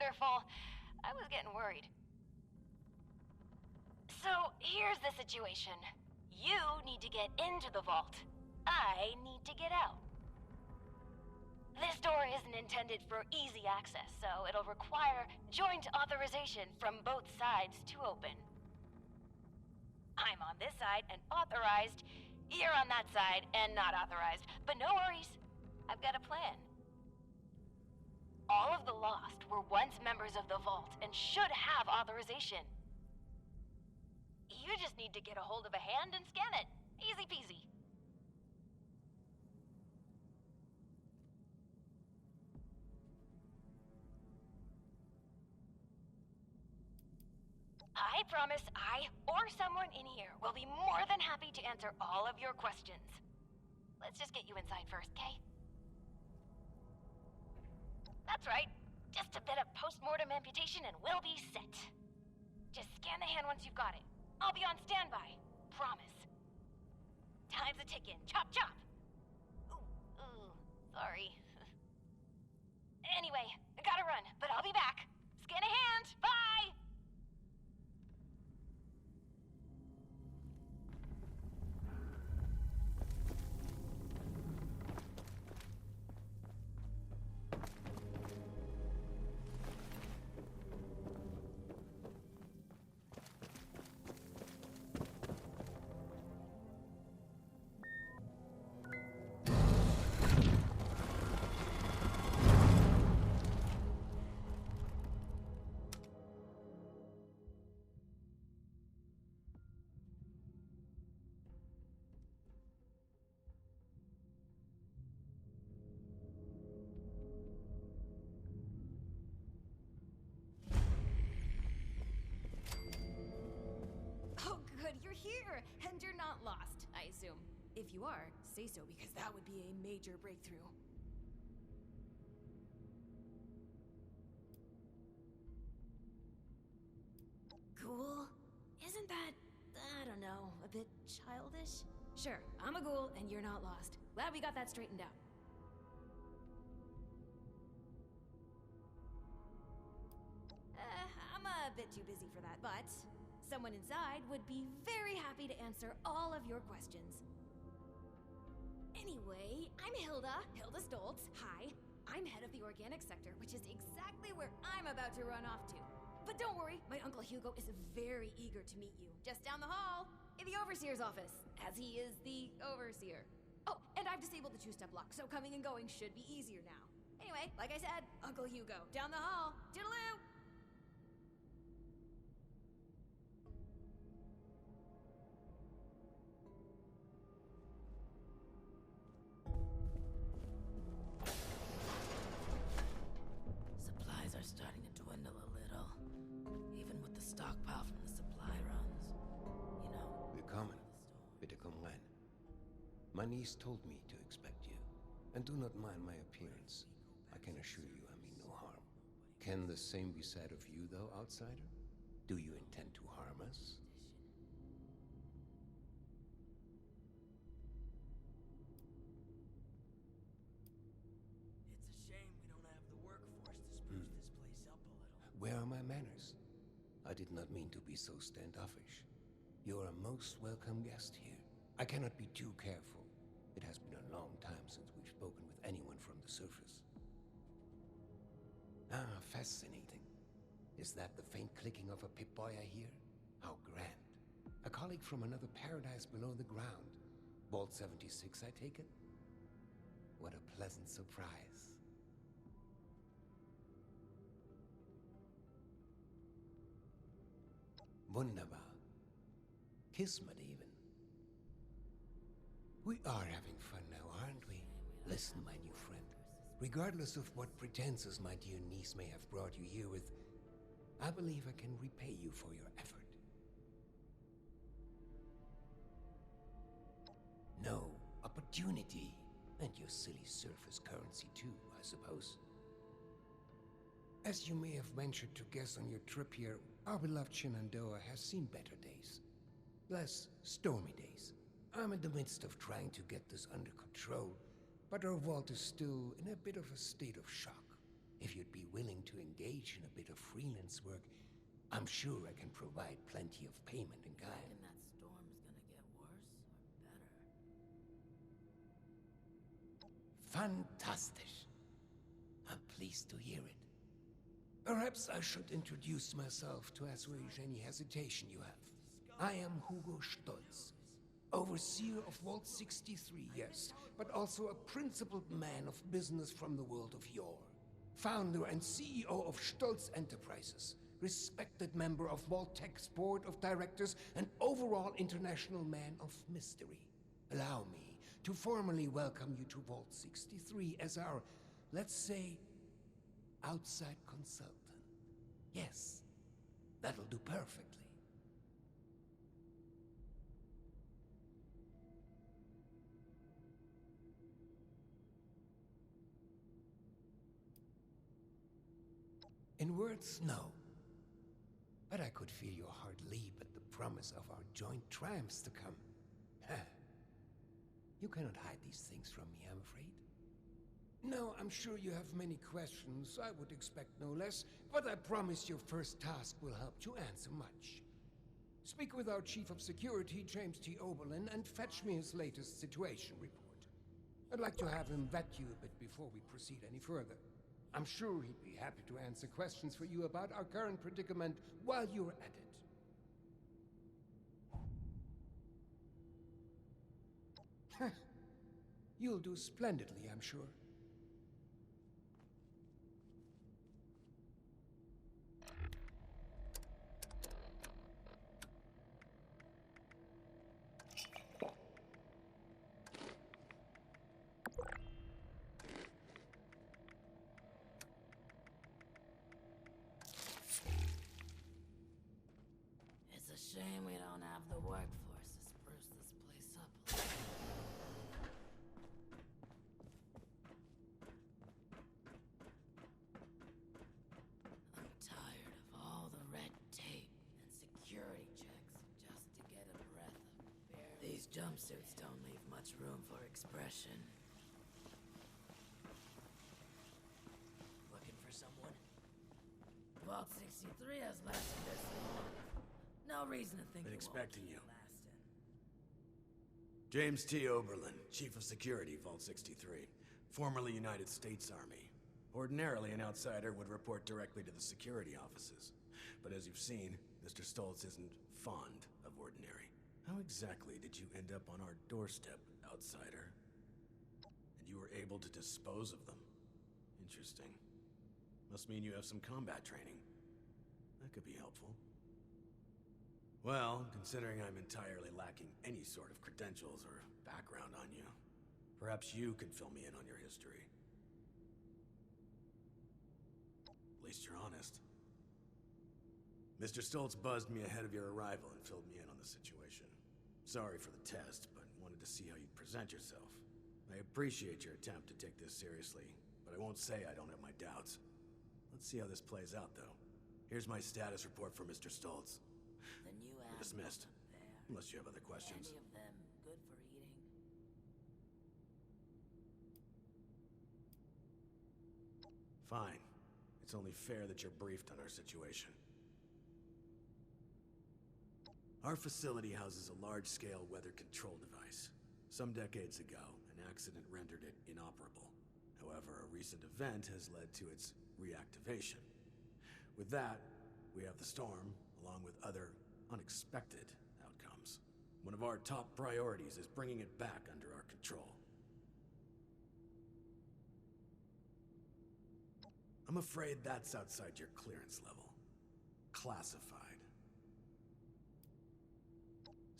careful. I was getting worried. So, here's the situation. You need to get into the vault. I need to get out. This door isn't intended for easy access, so it'll require joint authorization from both sides to open. I'm on this side and authorized. You're on that side and not authorized. But no worries. I've got a plan. All of the Lost were once members of the Vault and should have authorization. You just need to get a hold of a hand and scan it. Easy peasy. I promise I, or someone in here, will be more than happy to answer all of your questions. Let's just get you inside first, okay? That's right. Just a bit of post-mortem amputation and we'll be set. Just scan the hand once you've got it. I'll be on standby. Promise. Time's a ticking. Chop, chop! Ooh, sorry. Anyway, I gotta run, but I'll be back. Scan a hand! Bye! You're here, and you're not lost, I assume. If you are, say so, because that would be a major breakthrough. Ghoul? Isn't that, I don't know, a bit childish? Sure, I'm a ghoul, and you're not lost. Glad we got that straightened out. I'm a bit too busy for that, but someone inside would be very happy to answer all of your questions. Anyway, I'm Hilda Stoltz. Hi. I'm head of the organic sector, which is exactly where I'm about to run off to. But don't worry, my Uncle Hugo is very eager to meet you. Just down the hall, in the Overseer's office, as he is the Overseer. Oh, and I've disabled the two-step lock, so coming and going should be easier now. Anyway, like I said, Uncle Hugo, down the hall. Toodaloo! Supplies are starting to dwindle a little, even with the stockpile from the supply runs. You know. Willkommen. Bitte komm rein. My niece told me to expect you. And do not mind my appearance. I can assure you I mean no harm. Can the same be said of you, though, outsider? Do you intend to harm us? It's a shame we don't have the workforce to spruce this place up a little. Where are my manners? I did not mean to be so standoffish. You're a most welcome guest here. I cannot be too careful. It has been a long time since we've spoken with anyone from the surface. Ah, fascinating. Is that the faint clicking of a Pip-Boy I hear? How grand. A colleague from another paradise below the ground. Vault 76, I take it? What a pleasant surprise. Wunderbar. Kismet even. We are having fun now, aren't we? Listen, my new friend. Regardless of what pretenses my dear niece may have brought you here with, I believe I can repay you for your effort. No, opportunity. And your silly surface currency too, I suppose. As you may have ventured to guess on your trip here, our beloved Shenandoah has seen better days. Less stormy days. I'm in the midst of trying to get this under control, but our vault is still in a bit of a state of shock. If you'd be willing to engage in a bit of freelance work, I'm sure I can provide plenty of payment in kind. Reckon that storm's gonna get worse or better? Fantastic. I'm pleased to hear it. Perhaps I should introduce myself to assuage any hesitation you have. I am Hugo Stolz, overseer of Vault 63, yes, but also a principled man of business from the world of yore. Founder and CEO of Stolz Enterprises, respected member of Vault-Tech's board of directors, and overall international man of mystery. Allow me to formally welcome you to Vault 63 as our, let's say, outside consultant. Yes, that'll do perfectly. In words, no. But I could feel your heart leap at the promise of our joint triumphs to come. You cannot hide these things from me, I'm afraid. No, I'm sure you have many questions. I would expect no less, but I promise your first task will help you answer much. Speak with our Chief of Security, James T. Oberlin, and fetch me his latest situation report. I'd like to have him vet you a bit before we proceed any further. I'm sure he'd be happy to answer questions for you about our current predicament while you're at it. You'll do splendidly, I'm sure. It's a shame we don't have the workforce to spruce this place up a little. I'm tired of all the red tape and security checks just to get a breath of air. These jumpsuits don't leave much room for expression. Looking for someone? Vault 63 has lasted this long. No reason to think Been it expecting won't you. keep lasting. James T. Oberlin, Chief of Security, Vault 63. Formerly United States Army. Ordinarily, an outsider would report directly to the security offices. But as you've seen, Mr. Stolz isn't fond of ordinary. How exactly did you end up on our doorstep, outsider? And you were able to dispose of them? Interesting. Must mean you have some combat training. That could be helpful. Well, considering I'm entirely lacking any sort of credentials or background on you, perhaps you could fill me in on your history. At least you're honest. Mr. Stolz buzzed me ahead of your arrival and filled me in on the situation. Sorry for the test, but wanted to see how you'd present yourself. I appreciate your attempt to take this seriously, but I won't say I don't have my doubts. Let's see how this plays out, though. Here's my status report for Mr. Stolz. The new You're dismissed. there. Unless you have other questions. Any of them good for eating? Fine. It's only fair that you're briefed on our situation. Our facility houses a large-scale weather control device. Some decades ago, an accident rendered it inoperable. However, a recent event has led to its reactivation. With that, we have the storm, along with other unexpected outcomes. One of our top priorities is bringing it back under our control. I'm afraid that's outside your clearance level. Classified.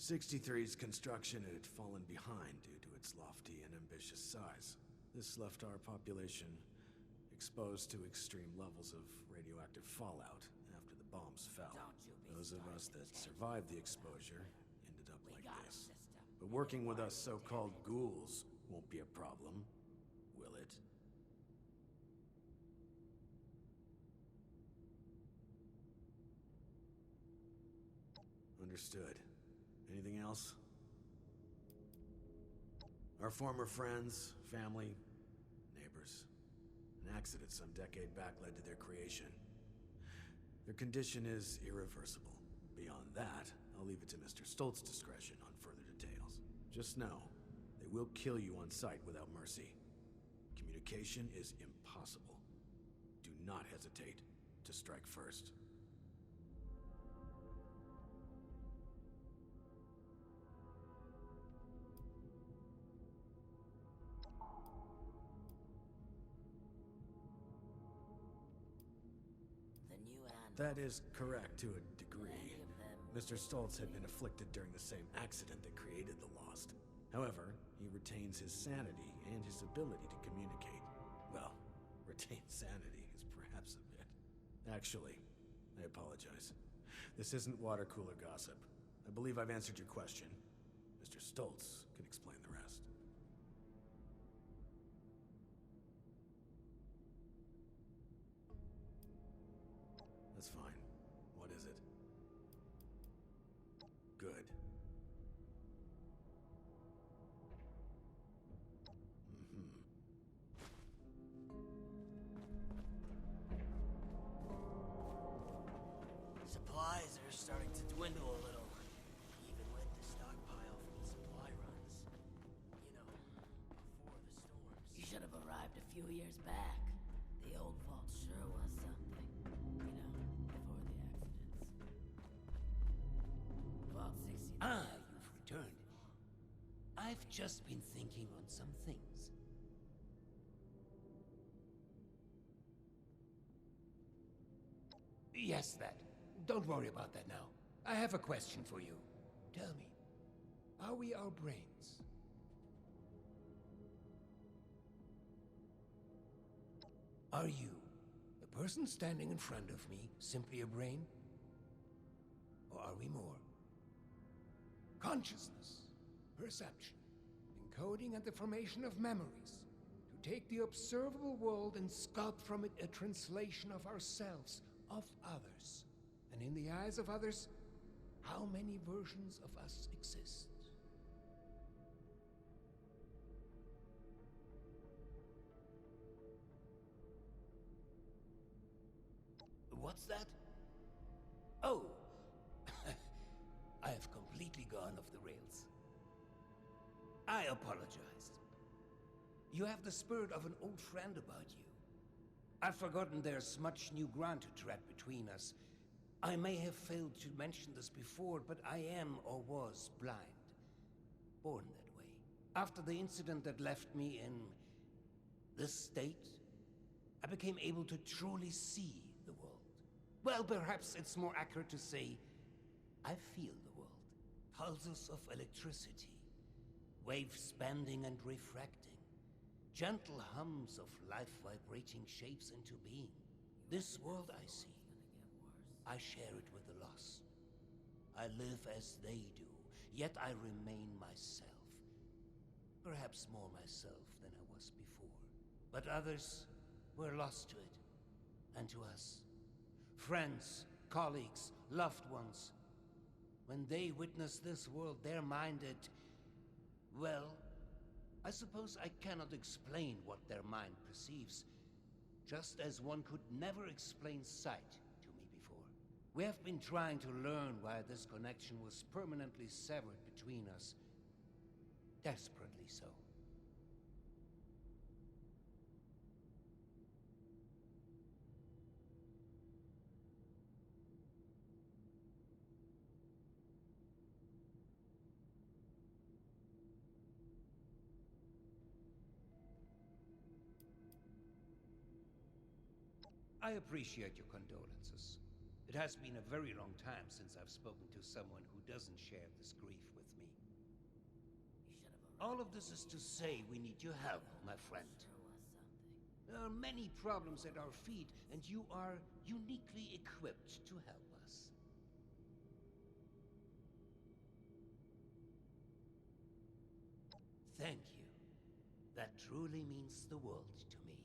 63's construction had fallen behind due to its lofty and ambitious size. This left our population exposed to extreme levels of radioactive fallout after the bombs fell. Don't you be Those of us that survived the exposure ended up like got a this. system. But working with us so-called ghouls won't be a problem, will it? Understood. Anything else? Our former friends, family, neighbors. An accident some decade back led to their creation. Their condition is irreversible. Beyond that, I'll leave it to Mr. Stoltz's discretion on further details. Just know, they will kill you on sight without mercy. Communication is impossible. Do not hesitate to strike first. That is correct to a degree. Mr. Stoltz had been afflicted during the same accident that created the Lost. However, he retains his sanity and his ability to communicate. Well, retain sanity is perhaps a bit. Actually, I apologize. This isn't water cooler gossip. I believe I've answered your question. Mr. Stoltz can explain the rest. That's fine. What is it? Good. Supplies are starting to dwindle a little, even with the stockpile from the supply runs. You know, before the storms. You should have arrived a few years back. The old vault sure was something. You know, before the accidents. Vault 69. Ah, you've returned. I've just been thinking on some things. Yes, that. Don't worry about that now. I have a question for you. Tell me, are we our brains? Are you, the person standing in front of me, simply a brain? Or are we more? Consciousness, perception, encoding and the formation of memories, to take the observable world and sculpt from it a translation of ourselves, of others. And in the eyes of others, how many versions of us exist? What's that? Oh! I have completely gone off the rails. I apologize. You have the spirit of an old friend about you. I've forgotten there's much new ground to tread between us. I may have failed to mention this before, but I am or was blind. Born that way. After the incident that left me in this state, I became able to truly see the world. Well, perhaps it's more accurate to say, I feel the world. Pulses of electricity, waves bending and refracting, gentle hums of life vibrating shapes into being. This world I see, I share it with the lost. I live as they do, yet I remain myself. Perhaps more myself than I was before. But others were lost to it, and to us. Friends, colleagues, loved ones. When they witness this world, they're minded... Well, I suppose I cannot explain what their mind perceives, just as one could never explain sight to me before. We have been trying to learn why this connection was permanently severed between us. Desperately so. I appreciate your condolences. It has been a very long time since I've spoken to someone who doesn't share this grief with me. All of this is to say we need your help, my friend. There are many problems at our feet, and you are uniquely equipped to help us. Thank you. That truly means the world to me.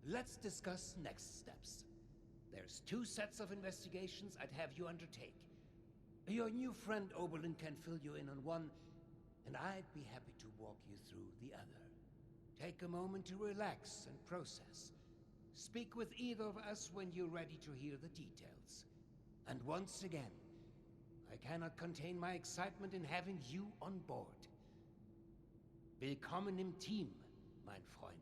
Let's discuss next steps. There's 2 sets of investigations I'd have you undertake. Your new friend Oberlin can fill you in on one, and I'd be happy to walk you through the other. Take a moment to relax and process. Speak with either of us when you're ready to hear the details. And once again, I cannot contain my excitement in having you on board. Willkommen im Team, mein Freund.